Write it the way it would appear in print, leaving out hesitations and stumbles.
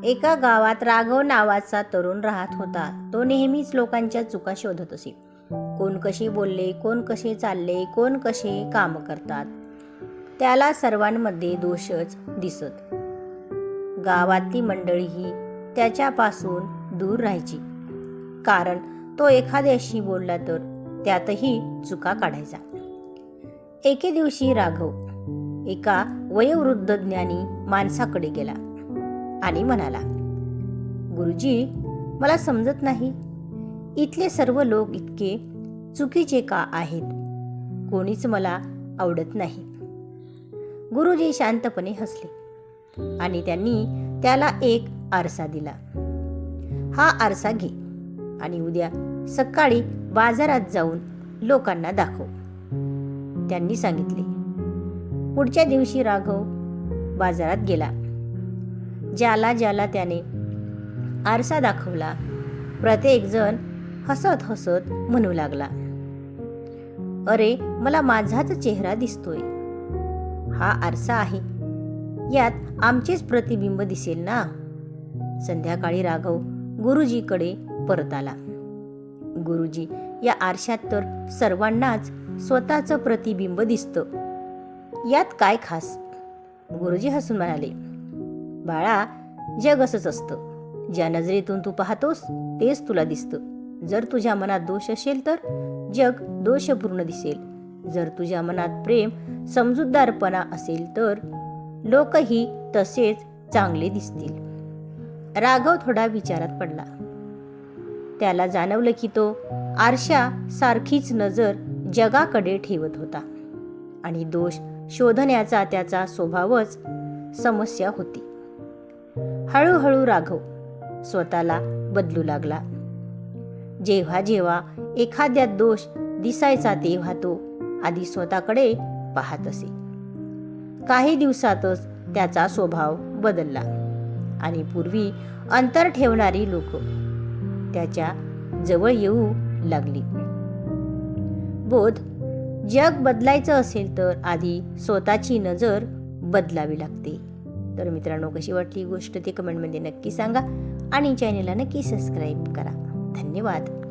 एका गावात राघव नावाचा तरुण राहत होता. तो नेहमीच लोकांच्या चुका शोधत असे. कोण कसे बोलले, कोण कसे चालले, कोण कसे काम करतात, त्याला सर्वांमध्ये दोषच दिसत. गावातली मंडळीही त्याच्यापासून दूर राहायची, कारण तो एखाद्याशी बोलला तर त्यातही चुका काढायचा. एके दिवशी राघव एका वयोवृद्ध ज्ञानी माणसाकडे गेला आणि म्हणाला, गुरुजी, मला समजत नाही, इथले सर्व लोक इतके चुकीचे का आहेत? कोणीच मला आवडत नाही. गुरुजी शांतपणे हसले आणि त्यांनी त्याला एक आरसा दिला. हा आरसा घे आणि उद्या सकाळी बाजारात जाऊन लोकांना दाखव, त्यांनी सांगितले. पुढच्या दिवशी राघव बाजारात गेला. ज्याला ज्याला त्याने आरसा दाखवला, प्रत्येक जण हसत हसत म्हणू लागला, अरे, मला माझाच चेहरा दिसतोय. हा आरसा आहे, यात आमचेच प्रतिबिंब दिसेल ना. संध्याकाळी राघव गुरुजीकडे परत आला. गुरुजी, या आरशात तर सर्वांनाच स्वतःचं प्रतिबिंब दिसतं, यात काय खास? गुरुजी हसून म्हणाले, बाळा, जग असंच असतं. ज्या नजरेतून तू पाहतोस तेच तुला दिसतं. जर तुझ्या मनात दोष असेल तर जग दोषपूर्ण दिसेल. जर तुझ्या मनात प्रेम, समजूतदारपणा असेल तर लोकही तसेच चांगले दिसतील. राघव थोडा विचारात पडला. त्याला जाणवलं की तो आरशा सारखीच नजर जगाकडे ठेवत होता आणि दोष शोधण्याचा त्याचा स्वभावच समस्या होती. हळूहळू राघव स्वतःला बदलू लागला. जेव्हा जेव्हा एखाद्यात दोष दिसायचा तेव्हा तो आधी स्वतःकडे पाहत असे. काही दिवसातच त्याचा स्वभाव बदलला आणि पूर्वी अंतर ठेवणारी लोक त्याच्या जवळ येऊ लागली. बोध, जग बदलायचं असेल तर आधी स्वतःची नजर बदलावी लागते. तर मित्रांनो, कशी वाटली गोष्ट ते कमेंटमध्ये नक्की सांगा आणि चॅनलला नक्की सबस्क्राईब करा. धन्यवाद.